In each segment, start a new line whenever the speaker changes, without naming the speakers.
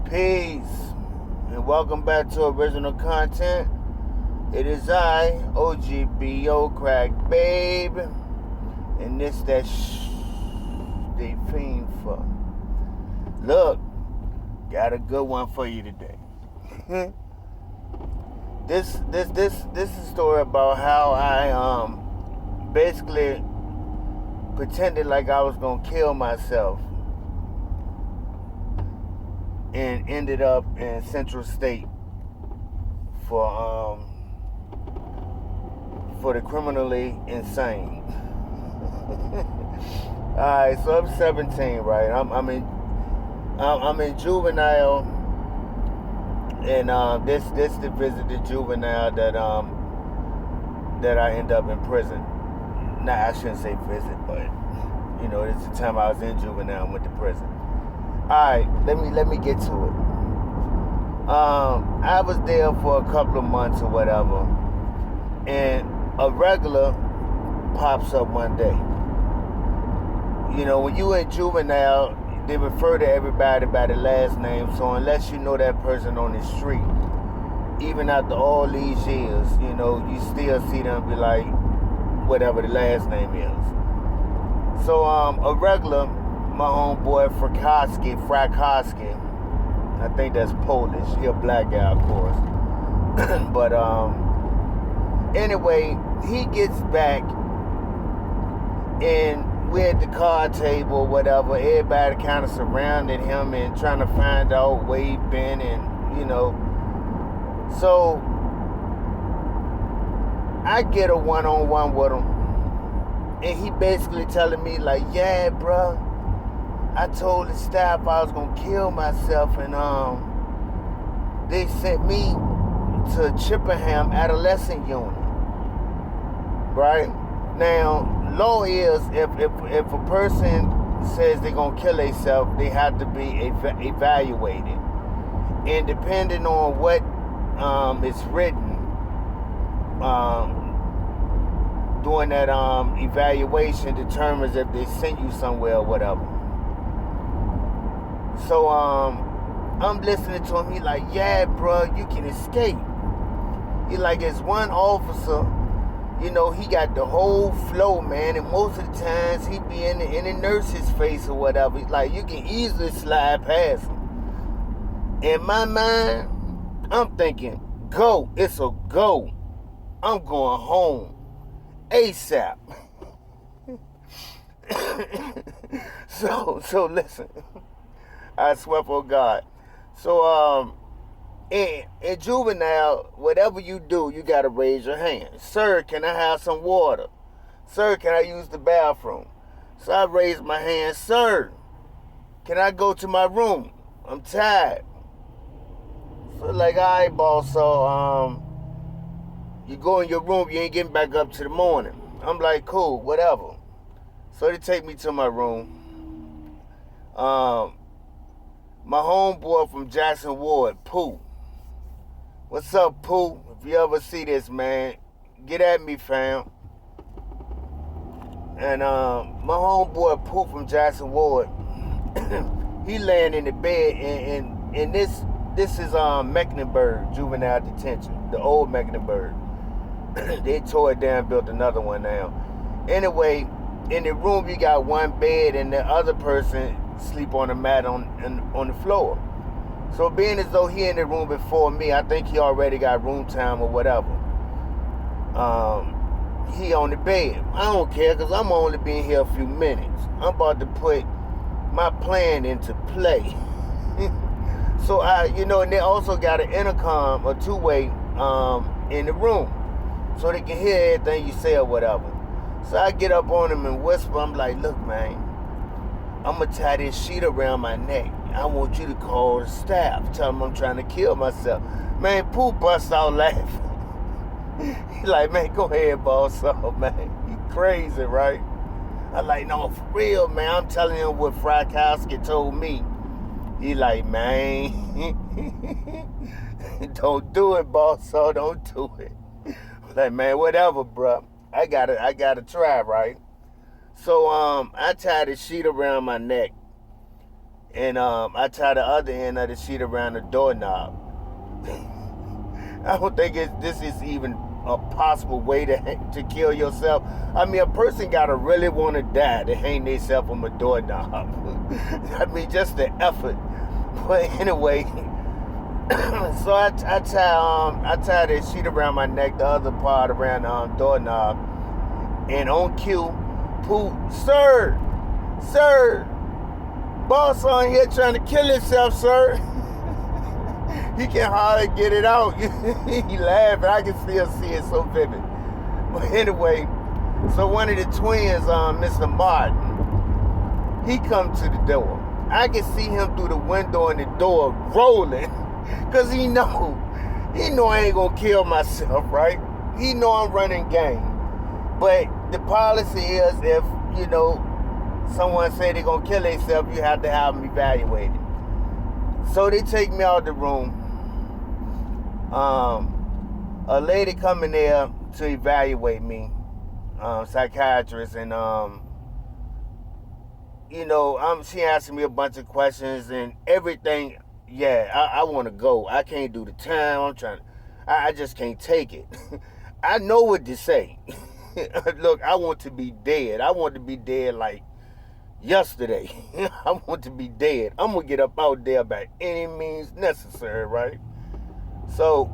Peace, and welcome back to original content. It is I, O.G.B.O CracBaby, and this that they fiend for. Look, got a good one for you today. This is a story about how I basically pretended like I was gonna kill myself and ended up in Central State for the criminally insane. All right, so I'm 17, right? I'm in juvenile, and this to visit the juvenile that I end up in prison. Nah, I shouldn't say visit, but this is the time I was in juvenile and went to prison. Alright, let me get to it. I was there for a couple of months or whatever, and a regular pops up one day. When you in juvenile, they refer to everybody by the last name, so unless you know that person on the street, even after all these years, you still see them be like, whatever the last name is. So a regular, my homeboy Frakowski, I think that's Polish. He a black guy, of course. But anyway, he gets back, and we're at the card table, whatever. Everybody kind of surrounded him and trying to find out where he been, and So I get a one-on-one with him, and he basically telling me like, yeah, bruh, I told the staff I was gonna kill myself, and they sent me to Chippenham adolescent unit. Right now, law is if a person says they're gonna kill themselves, they have to be evaluated, and depending on what is written during that evaluation determines if they send you somewhere or whatever. So I'm listening to him. He like, yeah, bro, you can escape. He like, it's one officer, he got the whole flow, man, and most of the times he be in the nurse's face or whatever. He's like, you can easily slide past him. In my mind, I'm thinking, go, it's a go. I'm going home ASAP. So listen. I swear for God. So in juvenile, whatever you do, you gotta raise your hand. Sir, can I have some water? Sir, can I use the bathroom? So I raised my hand. Sir, can I go to my room? I'm tired. So like, all right, boss. So you go in your room. You ain't getting back up to the morning. I'm like, cool, whatever. So they take me to my room. My homeboy from Jackson Ward, Pooh. What's up, Pooh? If you ever see this, man, get at me, fam. And my homeboy, Pooh from Jackson Ward, he laying in the bed, and this is Mecklenburg Juvenile Detention, the old Mecklenburg. They tore it down, built another one now. Anyway, in the room you got one bed, and the other person sleep on a mat on the floor. So being as though he in the room before me, I think he already got room time or whatever. He on the bed. I don't care, because I'm only being here a few minutes. I'm about to put my plan into play. So and they also got an intercom, a two-way, in the room, so they can hear everything you say or whatever. So I get up on him and whisper. I'm like, look, man, I'm going to tie this sheet around my neck. I want you to call the staff. Tell them I'm trying to kill myself. Man, Pooh busts out laughing. He like, man, go ahead, boss. Oh, man, you crazy, right? I'm like, no, for real, man. I'm telling him what Frakowski told me. He like, man, don't do it, boss. So don't do it. I'm like, man, whatever, bro. I gotta try, right? So I tied a sheet around my neck, And I tie the other end of the sheet around the doorknob. I don't think this is even a possible way to kill yourself. I mean, a person gotta really want to die to hang themselves on a doorknob. I mean, just the effort. But anyway, so I tie that sheet around my neck, the other part around the doorknob, and on cue, Pooh, sir, boss on here trying to kill himself, sir. He can hardly get it out. He laughing. I can still see it so vivid. But anyway, so one of the twins, Mr. Martin, he come to the door. I can see him through the window and the door rolling, cause he know I ain't gonna kill myself, right? He know I'm running game. But the policy is, if someone say they gonna kill themselves, you have to have them evaluated. So they take me out the room. A lady come in there to evaluate me, psychiatrist, and she asking me a bunch of questions and everything. Yeah, I want to go. I can't do the time. I just can't take it. I know what to say. Look, I want to be dead. I want to be dead like yesterday. I want to be dead. I'm going to get up out there by any means necessary, right? So,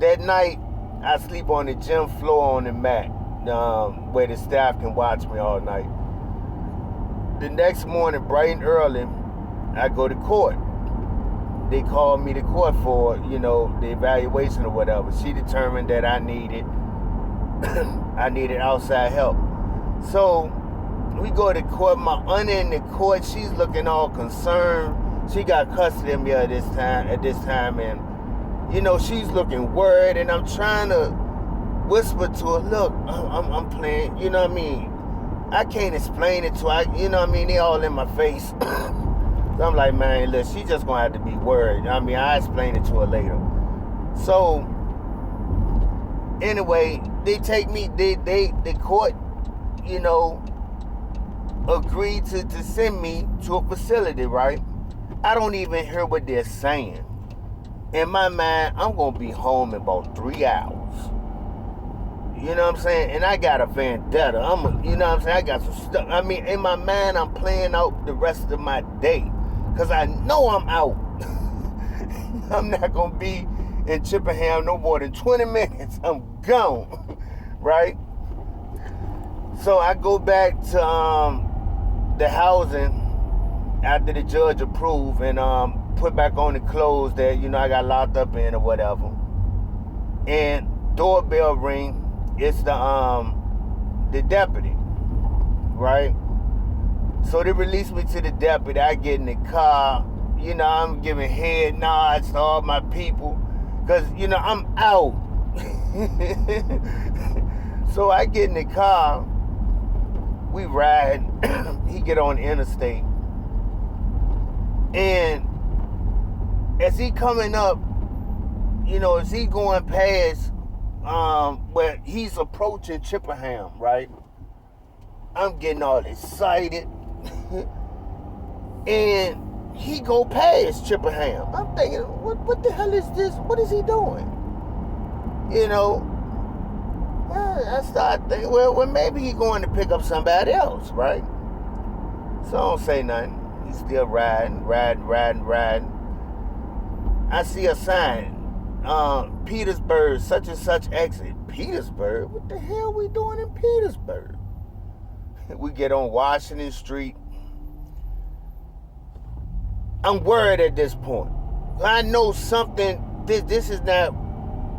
that night, I sleep on the gym floor on the mat, where the staff can watch me all night. The next morning, bright and early, I go to court. They called me to court for, the evaluation or whatever. She determined that I needed outside help. So we go to court. My aunt in the court, she's looking all concerned. She got custody of me at this time, and she's looking worried. And I'm trying to whisper to her, look, I'm playing. You know what I mean? I can't explain it to her. They all in my face. So I'm like, man, look, she just gonna have to be worried. I explain it to her later. So anyway, they take me. The court, agreed to send me to a facility, right? I don't even hear what they're saying. In my mind, I'm gonna be home in about 3 hours. You know what I'm saying? And I got a vendetta. I got some stuff. In my mind, I'm playing out the rest of my day. Because I know I'm out. I'm not going to be in Chippenham no more than 20 minutes. I'm gone. Right? So I go back to the housing after the judge approved and put back on the clothes that, I got locked up in or whatever. And doorbell ring. It's the deputy, right? So they release me to the deputy. I get in the car. I'm giving head nods to all my people. Because, I'm out. So I get in the car. We ride. He get on the interstate. And as he coming up, as he going past where he's approaching Chippenham, right? I'm getting all excited. And he go past Chippenham. I'm thinking, what the hell is this? What is he doing? I start thinking, well, maybe he going to pick up somebody else, right? So I don't say nothing. He's still riding. I see a sign. Petersburg, such and such exit. Petersburg? What the hell we doing in Petersburg? We get on Washington Street. I'm worried at this point. I know something, this is not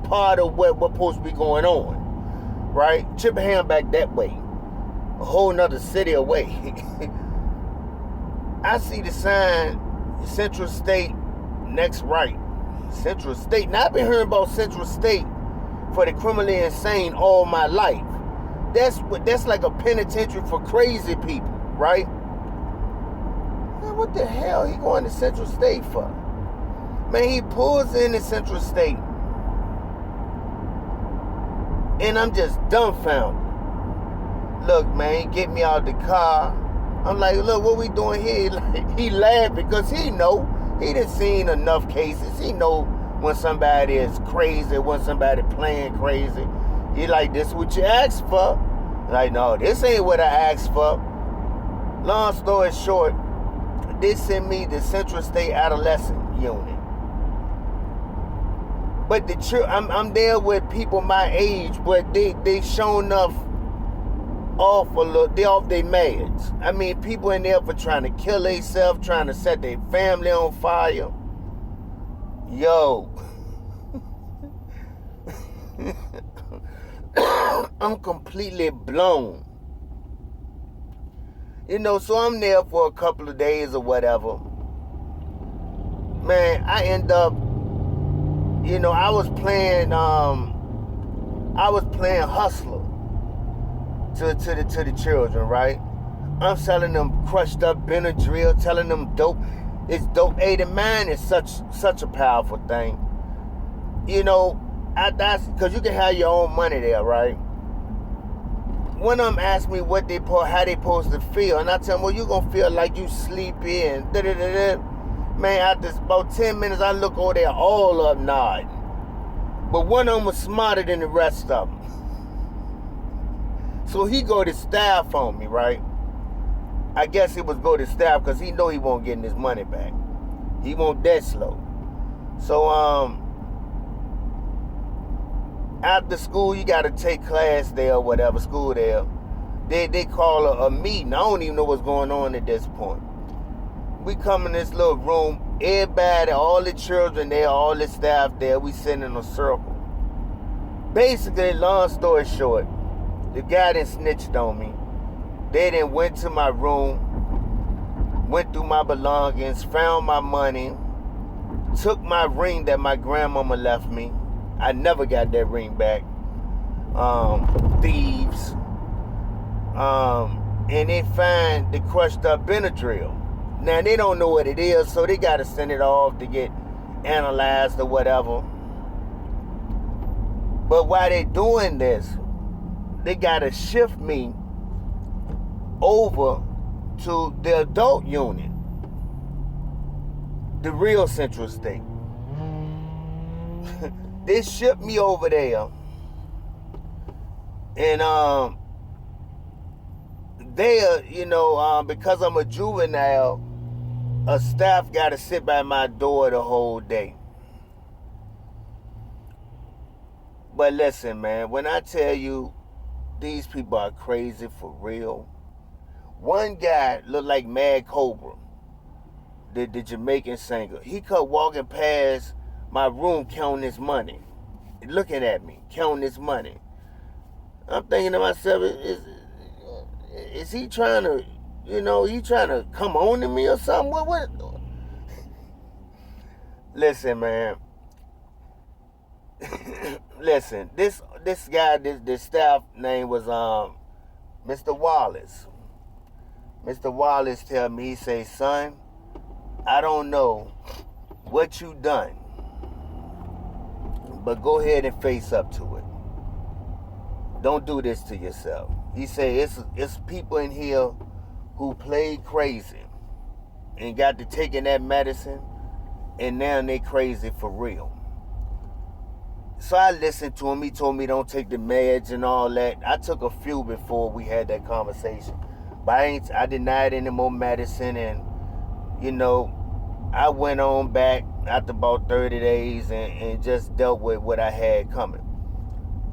part of what's supposed to be going on, right? Chippenham back that way. A whole nother city away. I see the sign, Central State, next right. Central State. Now, I've been hearing about Central State for the criminally insane all my life. That's like a penitentiary for crazy people, right? Man, what the hell he going to Central State for? Man, he pulls in the Central State. And I'm just dumbfounded. Look, man, he get me out the car. I'm like, look, what we doing here? He laughed because he know. He done seen enough cases. He know when somebody is crazy, when somebody playing crazy. He like, this what you asked for. Like, no, this ain't what I asked for. Long story short, they sent me the Central State Adolescent Unit. But I'm there with people my age, but they shown up they off their meds. I mean, people in there for trying to kill themselves, trying to set their family on fire. Yo. I'm completely blown. You know, so I'm there for a couple of days or whatever. Man, I end up, you know, I was playing hustler to the children, right? I'm selling them crushed up Benadryl, telling them dope. It's dope. Hey, the mind is such a powerful thing. You know, that's because you can have your own money there, right? One of them asked me how they supposed to feel, and I tell them, well, you gonna feel like you sleepy and da-da-da-da. Man, after about 10 minutes, I look over there, all up nodding. But one of them was smarter than the rest of them. So he go to staff on me, right? I guess he was go to staff because he know he won't get his money back. He won't that slow. So, after school, you got to take class there or whatever, school there. They call a meeting. I don't even know what's going on at this point. We come in this little room. Everybody, all the children there, all the staff there, we sitting in a circle. Basically, long story short, the guy done snitched on me. They then went to my room, went through my belongings, found my money, took my ring that my grandmama left me. I never got that ring back. Thieves. And they find the crushed up Benadryl. Now, they don't know what it is, so they got to send it off to get analyzed or whatever. But while they doing this, they got to shift me over to the adult unit, the real Central State. They shipped me over there, and there, you know, because I'm a juvenile, a staff got to sit by my door the whole day. But listen, man, when I tell you these people are crazy for real. One guy looked like Mad Cobra, the Jamaican singer. He kept walking past my room counting his money, looking at me, counting his money. I'm thinking to myself, is he trying to, you know, he trying to come on to me or something? What? Listen, man. Listen, this guy, this staff name was Mr. Wallace. Mr. Wallace tell me, he say, son, I don't know what you done, but go ahead and face up to it. Don't do this to yourself. He say, it's people in here who played crazy and got to taking that medicine, and now they crazy for real. So I listened to him. He told me don't take the meds and all that. I took a few before we had that conversation. But I denied any more medicine, and, you know, I went on back after about 30 days and just dealt with what I had coming.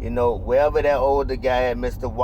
You know, wherever that older guy at Mr.